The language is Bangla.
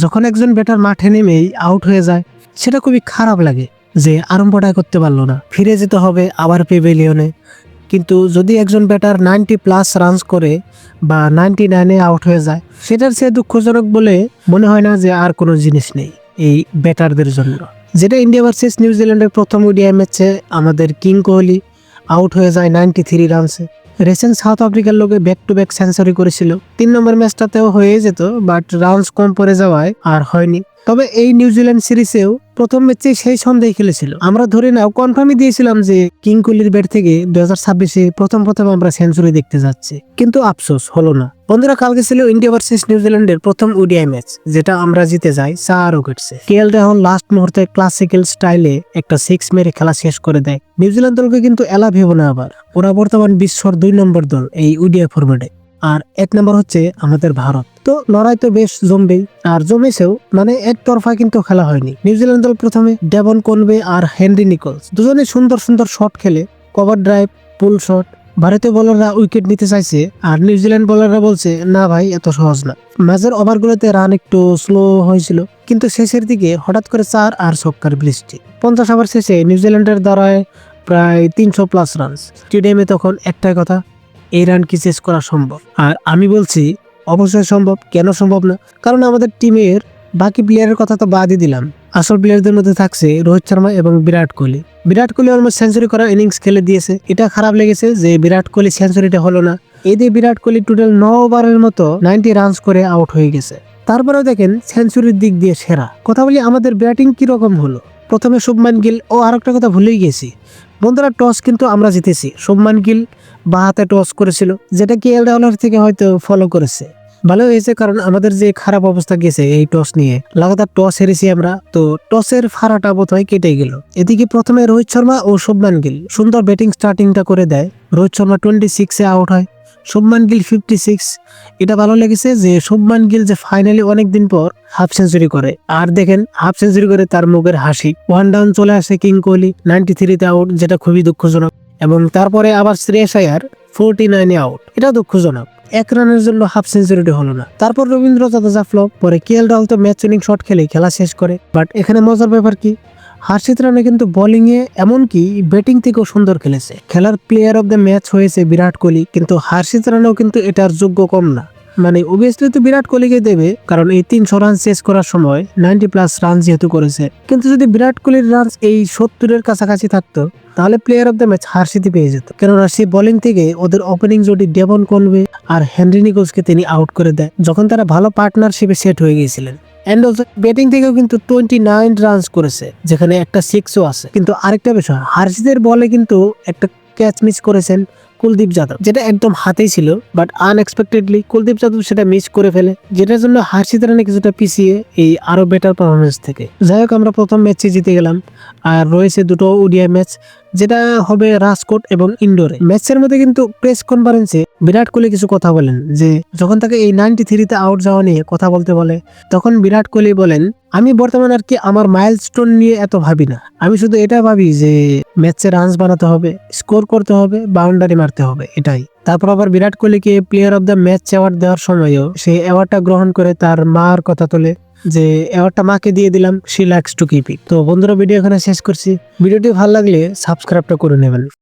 যখন একজন ব্যাটার মাঠে নেমেই আউট হয়ে যায় সেটা খুবই খারাপ লাগে যে আরম্ভটা করতে পারলো না, ফিরে যেতে হবে আবার পেভিলিয়নে। কিন্তু যদি একজন ব্যাটার 90+ রানস করে বা 99-এ আউট হয়ে যায়, সেটার চেয়ে দুঃখজনক বলে মনে হয় না যে আর কোনো জিনিস নেই এই ব্যাটারদের জন্য। যেটা ইন্ডিয়া ভার্সেস নিউজিল্যান্ডের প্রথম ওডিআই ম্যাচে আমাদের কিং কোহলি আউট হয়ে যায় 93 রানসে। রিসেন্ট সাউথ আফ্রিকার লোকে ব্যাক টু ব্যাক সেঞ্চুরি করেছিল, 3 নম্বর ম্যাচটাতেও হয়ে যেত, বাট রানস কম পড়ে যাওয়ায় আর হয়নি। তবে এই নিউজিল্যান্ড সিরিজেও প্রথম ম্যাচে সেই সন্দেহ খেলেছিল, আমরা ধরে নাও কনফার্মই দিয়েছিলাম যে কিং কোহলির ব্যাট থেকে 2026-এ প্রথম আমরা সেঞ্চুরি দেখতে যাচ্ছি, কিন্তু আফসোস হলো না। বন্ধুরা, কালকে ছিল ইন্ডিয়া ভার্সেস নিউজিল্যান্ডের প্রথম ওডিআই ম্যাচ, যেটা আমরা জিতে যাই 4 উইকেটসে। কেএল রাহুল লাস্ট মুহূর্তে ক্লাসিক্যাল স্টাইলে একটা 6 মেরে খেলা শেষ করে দেয়। নিউজিল্যান্ড দলকে কিন্তু এলা ভেবো না আবার, ওরা বর্তমান বিশ্বর 2 নম্বর দল এই ওডিআই ফরম্যাটে, আর 1 নম্বর হচ্ছে আমাদের ভারত। তো লড়াই তো বেশ জমবেই, আর জমেছেও, মানে একতরফা কিন্তু খেলা হয়নি। নিউজিল্যান্ড দল প্রথমে ডেভন কনবে আর হেনরি নিকলস দুজনে সুন্দর সুন্দর শট খেলে, কভার ড্রাইভ, পুল শট। ভারতীয় বোলাররা উইকেট নিতে চাইছে আর নিউজিল্যান্ড বোলাররা বলছে না ভাই, এত সহজ না। ম্যাচের ওভারগুলোতে রান একটু স্লো হয়েছিল, কিন্তু শেষের দিকে হঠাৎ করে 4 আর ছক্কার বৃষ্টি। 50 ওভার শেষে নিউজিল্যান্ডের দ্বারায় প্রায় 300+ রান। স্টেডিয়ামে তখন একটাই কথা, এই রান কি চেস করা সম্ভব? আর আমি বলছি অবশ্যই সম্ভব। কেন সম্ভব না? কারণ আমাদের টিমের বাকি প্লেয়ারের কথা তো বাদই দিলাম, আসল প্লেয়ারদের মধ্যে থাকছে রোহিত শর্মা এবং বিরাট কোহলি। বিরাট কোহলি অলমোস্ট সেঞ্চুরি করা ইনিংস খেলে দিয়েছে, এটা খারাপ লেগেছে যে বিরাট কোহলি সেঞ্চুরিটা হলো না। এতে বিরাট কোহলি টোটাল 9 ওভারের মতো 90 রানস করে আউট হয়ে গেছে। তারপরেও দেখেন সেঞ্চুরির দিক দিয়ে সেরা। কথা বলি আমাদের ব্যাটিং কিরকম হলো। প্রথমে শুভমান গিল, ও আরেকটা কথা ভুলেই গেছি বন্ধুরা, টস কিন্তু আমরা জিতেছি। শুভমান গিল বাঁ হাতে টস করেছিল, যেটা কেএল রাহুলের থেকে হয়তো ফলো করেছে। ভালো হয়েছে, কারণ আমাদের যে খারাপ অবস্থা গেছে এই টস নিয়ে, লাগাতার টস হেরেছি আমরা, তো টসের ফাড়াটা বোধহয় কেটে গেল। এদিকে প্রথমে রোহিত শর্মা ও শুভমান গিল সুন্দর ব্যাটিং স্টার্টিংটা করে দেয়। রোহিত শর্মা 26-এ আউট হয়, শুভমান গিল 56। এটা ভালো লেগেছে যে শুভমান গিল যে ফাইনালি অনেকদিন পর হাফ সেঞ্চুরি করে, আর দেখেন হাফ সেঞ্চুরি করে তার মুখের হাসি। 1 ডাউন চলে আসে কিং কোহলি 93-তে আউট, যেটা খুবই দুঃখজনক। এবং তারপরে আবার শ্রেয়স আয়ার 49-এ আউট, এটা দুঃখজনক। 1 রানের জন্য হাফ সেঞ্চুরিটি হলো না। তারপর রবীন্দ্র জাদেজা ফ্লপ, পরে কেএল রাহুল তো ম্যাচ উইনিং শট খেলে খেলা শেষ করে। বাট এখানে মজার ব্যাপার কি, হার্ষিত রানা কিন্তু বোলিং এ এমনকি ব্যাটিং থেকেও সুন্দর খেলেছে। খেলার প্লেয়ার অফ দ্য ম্যাচ হয়েছে বিরাট কোহলি, কিন্তু হার্ষিত রানাও কিন্তু এটার যোগ্য কম না। মানে অবভিয়াসলি তো বিরাট কোহলিকে দেবে, কারণ এই 300 রান চেস করার সময় 90+ রান যেহেতু করেছে। কিন্তু যদি বিরাট কোহলির রান এই 70-এর কাছাকাছি থাকতো, তাহলে প্লেয়ার অফ দ্য ম্যাচ হার্ষিতই পেয়ে যেত। কেননা সে বোলিং থেকে ওদের ওপেনিং জুটি ডেভন কনবে আর হেনরি নিকলসকে তিনি আউট করে দেয়, যখন তারা ভালো পার্টনারশিপে সেট হয়ে গিয়েছিলেন। এন্ড অলসো ব্যাটিং থেকেও কিন্তু 29 রানস করেছে, যেখানে একটা 6ও আছে। কিন্তু আরেকটা বিষয়, হার্ষিতের বলে কিন্তু একটা ক্যাচ মিস করেছেন কুলদীপ যাদব, যেটা একদম হাতেই ছিল, বাট আনএক্সপেক্টেডলি কুলদীপ যাদব সেটা মিস করে ফেলে, যেটার জন্য হার্ষিত রানা কিছুটা পিছিয়ে এই আরো বেটার পারফরমেন্স থেকে। যাই হোক, আমরা প্রথম ম্যাচে জিতে গেলাম, আর রয়েছে 2টো ওডিআই ম্যাচ, যেটা হবে রাজকোট এবং ইন্ডোরে। ম্যাচের মধ্যে কিন্তু প্রেস কনফারেন্সে বিরাট কোহলি কিছু কথা বলেন, যে যখন তাকে এই 93-তে আউট যাওয়া নিয়ে কথা বলতে বলে, তখন বিরাট কোহলি বলেন, আমি বর্তমানে আর কি আমার মাইলস্টোন নিয়ে এত ভাবি না, আমি শুধু এটা ভাবি যে ম্যাচে রানস বানাতে হবে, স্কোর করতে হবে, বাউন্ডারি মারতে হবে, এটাই। তারপর আবার বিরাট কোহলিকে player of the match award দেওয়ার সময়ও সে অ্যাওয়ার্ডটা গ্রহণ করে তার মার কথা তোলে, যে অ্যাওয়ার্ডটা মাকে দিয়ে দিলাম, she likes to keep it. তো বন্ধুরা, ভিডিও এখানে শেষ করছি। ভিডিওটি ভালো লাগলে সাবস্ক্রাইবটা করে নেবেন।